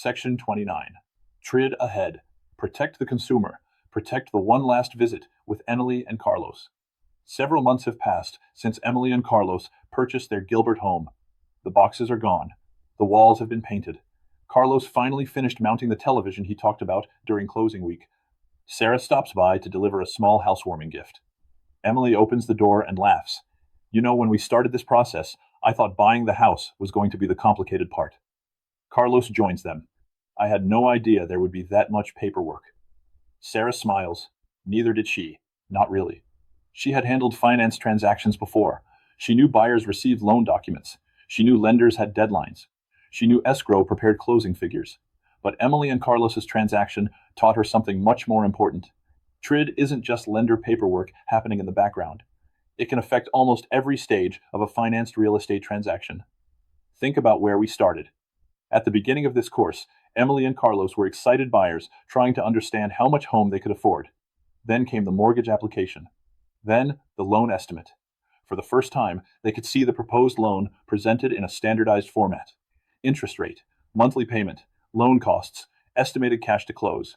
Section 29. TRID ahead. Protect the consumer. Protect the one last visit with Emily and Carlos. Several months have passed since Emily and Carlos purchased their Gilbert home. The boxes are gone. The walls have been painted. Carlos finally finished mounting the television he talked about during closing week. Sarah stops by to deliver a small housewarming gift. Emily opens the door and laughs. You know, when we started this process, I thought buying the house was going to be the complicated part. Carlos joins them. I had no idea there would be that much paperwork. Sarah smiles. Neither did she. Not really. She had handled finance transactions before. She knew buyers received loan documents. She knew lenders had deadlines. She knew escrow prepared closing figures. But Emily and Carlos's transaction taught her something much more important. TRID isn't just lender paperwork happening in the background. It can affect almost every stage of a financed real estate transaction. Think about where we started. At the beginning of this course, Emily and Carlos were excited buyers trying to understand how much home they could afford. Then came the mortgage application. Then the loan estimate. For the first time, they could see the proposed loan presented in a standardized format. Interest rate, monthly payment, loan costs, estimated cash to close.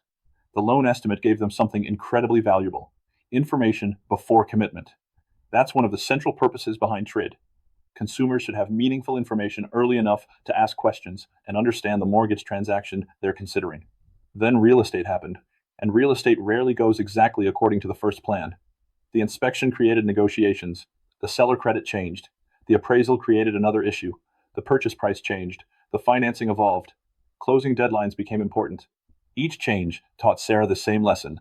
The loan estimate gave them something incredibly valuable: information before commitment. That's one of the central purposes behind TRID. Consumers should have meaningful information early enough to ask questions and understand the mortgage transaction they're considering. Then real estate happened, and real estate rarely goes exactly according to the first plan. The inspection created negotiations. The seller credit changed. The appraisal created another issue. The purchase price changed. The financing evolved. Closing deadlines became important. Each change taught Sarah the same lesson.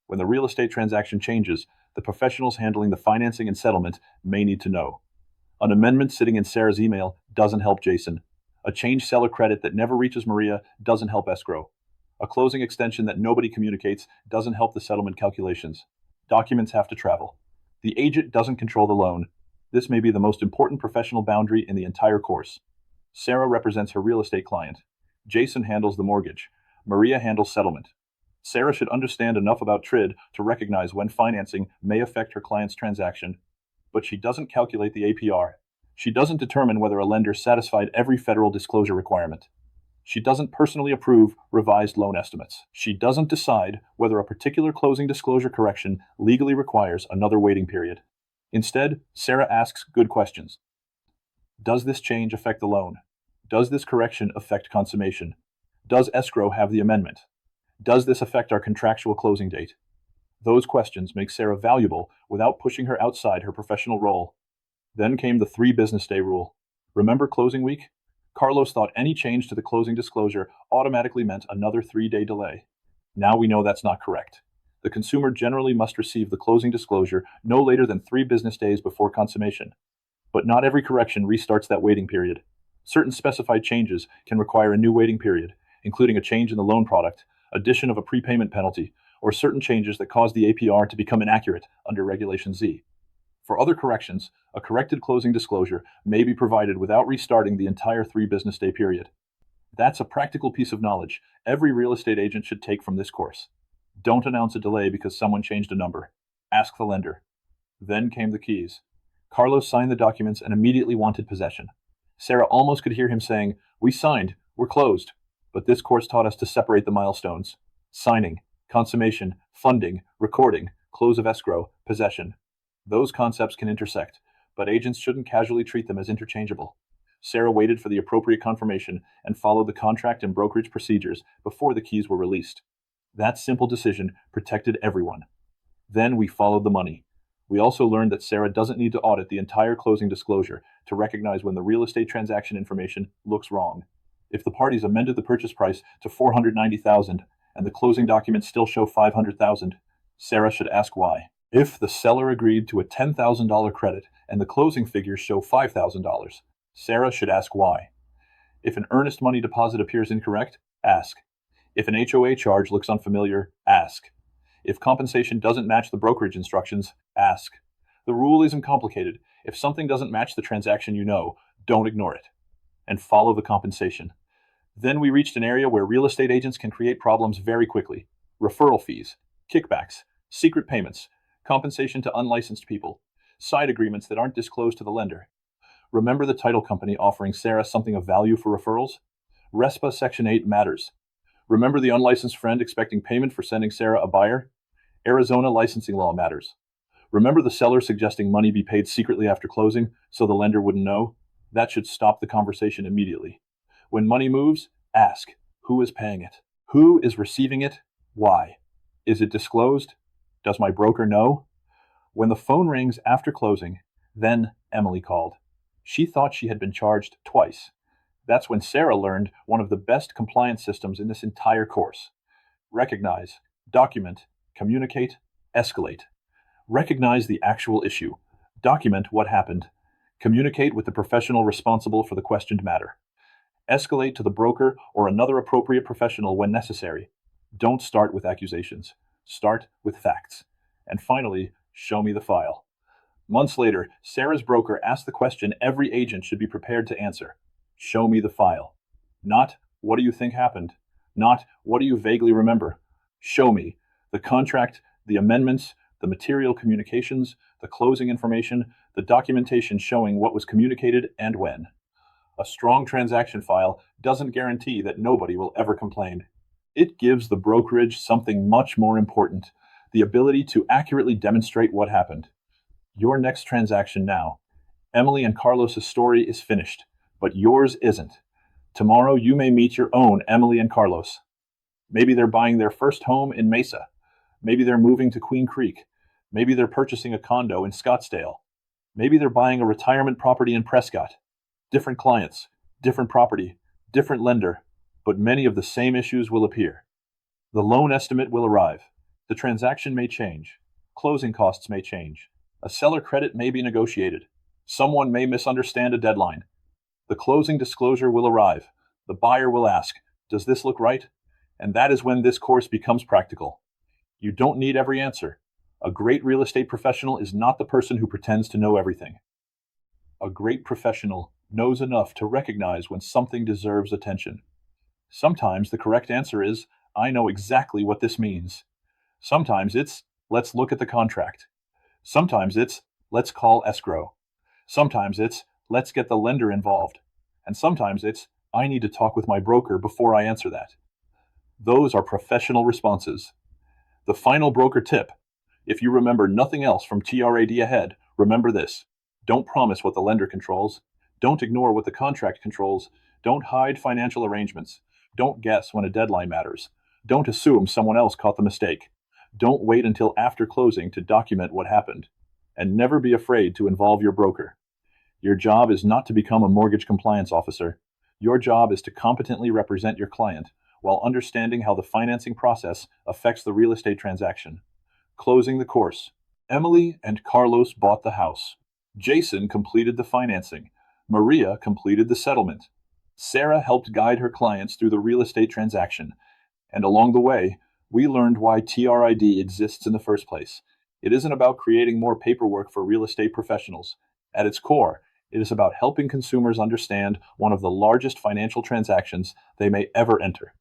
When the real estate transaction changes, the professionals handling the financing and settlement may need to know. An amendment sitting in Sarah's email doesn't help Jason. A changed seller credit that never reaches Maria doesn't help escrow. A closing extension that nobody communicates doesn't help the settlement calculations. Documents have to travel. The agent doesn't control the loan. This may be the most important professional boundary in the entire course. Sarah represents her real estate client. Jason handles the mortgage. Maria handles settlement. Sarah should understand enough about TRID to recognize when financing may affect her client's transaction, but she doesn't calculate the APR. She doesn't determine whether a lender satisfied every federal disclosure requirement. She doesn't personally approve revised loan estimates. She doesn't decide whether a particular closing disclosure correction legally requires another waiting period. Instead, Sarah asks good questions. Does this change affect the loan? Does this correction affect consummation? Does escrow have the amendment? Does this affect our contractual closing date? Those questions make Sarah valuable without pushing her outside her professional role. Then came the 3-business-day rule. Remember closing week? Carlos thought any change to the closing disclosure automatically meant another 3-day delay. Now we know that's not correct. The consumer generally must receive the closing disclosure no later than 3 business days before consummation. But not every correction restarts that waiting period. Certain specified changes can require a new waiting period, including a change in the loan product, addition of a prepayment penalty, or certain changes that cause the APR to become inaccurate under Regulation Z. For other corrections, a corrected closing disclosure may be provided without restarting the entire 3-business-day period. That's a practical piece of knowledge every real estate agent should take from this course. Don't announce a delay because someone changed a number. Ask the lender. Then came the keys. Carlos signed the documents and immediately wanted possession. Sarah almost could hear him saying, "We signed, we're closed." But this course taught us to separate the milestones: signing, consummation, funding, recording, close of escrow, possession. Those concepts can intersect, but agents shouldn't casually treat them as interchangeable. Sarah waited for the appropriate confirmation and followed the contract and brokerage procedures before the keys were released. That simple decision protected everyone. Then we followed the money. We also learned that Sarah doesn't need to audit the entire closing disclosure to recognize when the real estate transaction information looks wrong. If the parties amended the purchase price to $490,000 and the closing documents still show $500,000, Sarah should ask why. If the seller agreed to a $10,000 credit and the closing figures show $5,000, Sarah should ask why. If an earnest money deposit appears incorrect, ask. If an HOA charge looks unfamiliar, ask. If compensation doesn't match the brokerage instructions, ask. The rule isn't complicated. If something doesn't match the transaction you know, don't ignore it. And follow the compensation. Then we reached an area where real estate agents can create problems very quickly. Referral fees, kickbacks, secret payments, compensation to unlicensed people, side agreements that aren't disclosed to the lender. Remember the title company offering Sarah something of value for referrals? RESPA Section 8 matters. Remember the unlicensed friend expecting payment for sending Sarah a buyer? Arizona licensing law matters. Remember the seller suggesting money be paid secretly after closing so the lender wouldn't know? That should stop the conversation immediately. When money moves, ask, who is paying it? Who is receiving it? Why? Is it disclosed? Does my broker know? When the phone rings after closing, then Emily called. She thought she had been charged twice. That's when Sarah learned one of the best compliance systems in this entire course. Recognize, document, communicate, escalate. Recognize the actual issue. Document what happened. Communicate with the professional responsible for the questioned matter. Escalate to the broker or another appropriate professional when necessary. Don't start with accusations. Start with facts. And finally, show me the file. Months later, Sarah's broker asked the question every agent should be prepared to answer. Show me the file. Not, what do you think happened? Not, what do you vaguely remember? Show me the contract, the amendments, the material communications, the closing information, the documentation showing what was communicated and when. A strong transaction file doesn't guarantee that nobody will ever complain. It gives the brokerage something much more important, the ability to accurately demonstrate what happened. Your next transaction now. Emily and Carlos's story is finished, but yours isn't. Tomorrow you may meet your own Emily and Carlos. Maybe they're buying their first home in Mesa. Maybe they're moving to Queen Creek. Maybe they're purchasing a condo in Scottsdale. Maybe they're buying a retirement property in Prescott. Different clients, different property, different lender, but many of the same issues will appear. The loan estimate will arrive. The transaction may change. Closing costs may change. A seller credit may be negotiated. Someone may misunderstand a deadline. The closing disclosure will arrive. The buyer will ask, does this look right? And that is when this course becomes practical. You don't need every answer. A great real estate professional is not the person who pretends to know everything. A great professional knows enough to recognize when something deserves attention. Sometimes the correct answer is, I know exactly what this means. Sometimes it's, let's look at the contract. Sometimes it's, let's call escrow. Sometimes it's, let's get the lender involved. And sometimes it's, I need to talk with my broker before I answer that. Those are professional responses. The final broker tip. If you remember nothing else from TRID ahead, remember this. Don't promise what the lender controls. Don't ignore what the contract controls. Don't hide financial arrangements. Don't guess when a deadline matters. Don't assume someone else caught the mistake. Don't wait until after closing to document what happened. And never be afraid to involve your broker. Your job is not to become a mortgage compliance officer. Your job is to competently represent your client while understanding how the financing process affects the real estate transaction. Closing the course. Emily and Carlos bought the house. Jason completed the financing. Maria completed the settlement. Sarah helped guide her clients through the real estate transaction. And along the way, we learned why TRID exists in the first place. It isn't about creating more paperwork for real estate professionals. At its core, it is about helping consumers understand one of the largest financial transactions they may ever enter.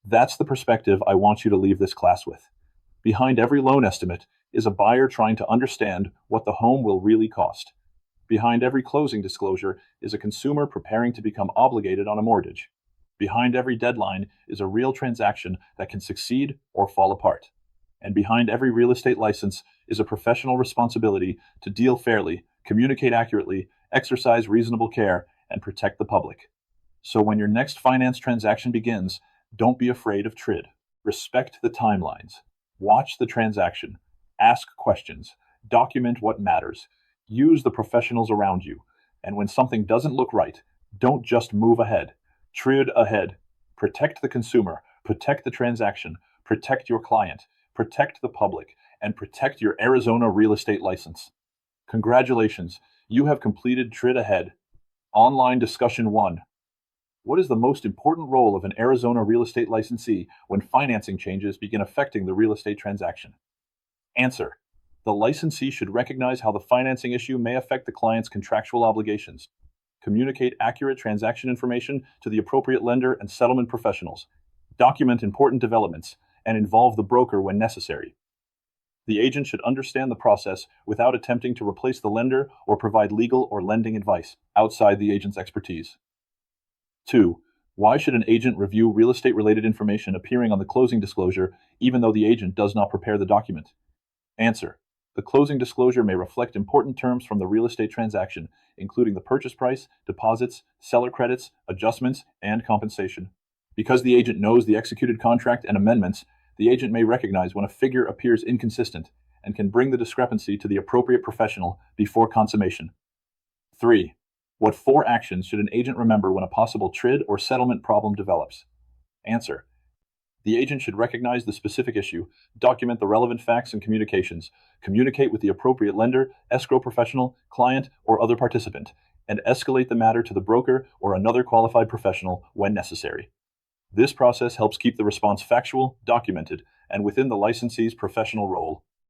That's the perspective I want you to leave this class with. Behind every loan estimate is a buyer trying to understand what the home will really cost. Behind every closing disclosure is a consumer preparing to become obligated on a mortgage. Behind every deadline is a real transaction that can succeed or fall apart. And behind every real estate license is a professional responsibility to deal fairly, communicate accurately, exercise reasonable care, and protect the public. So when your next finance transaction begins, don't be afraid of TRID. Respect the timelines. Watch the transaction. Ask questions. Document what matters. Use the professionals around you. And when something doesn't look right, don't just move ahead. TRID ahead. Protect the consumer. Protect the transaction. Protect your client. Protect the public. And protect your Arizona real estate license. Congratulations. You have completed TRID ahead. Online discussion 1. What is the most important role of an Arizona real estate licensee when financing changes begin affecting the real estate transaction? Answer. The licensee should recognize how the financing issue may affect the client's contractual obligations. Communicate accurate transaction information to the appropriate lender and settlement professionals. Document important developments and involve the broker when necessary. The agent should understand the process without attempting to replace the lender or provide legal or lending advice outside the agent's expertise. 2. Why should an agent review real estate-related information appearing on the closing disclosure even though the agent does not prepare the document? Answer. The closing disclosure may reflect important terms from the real estate transaction, including the purchase price, deposits, seller credits, adjustments, and compensation. Because the agent knows the executed contract and amendments, the agent may recognize when a figure appears inconsistent and can bring the discrepancy to the appropriate professional before consummation. 3. What 4 actions should an agent remember when a possible TRID or settlement problem develops? Answer. The agent should recognize the specific issue, document the relevant facts and communications, communicate with the appropriate lender, escrow professional, client, or other participant, and escalate the matter to the broker or another qualified professional when necessary. This process helps keep the response factual, documented, and within the licensee's professional role.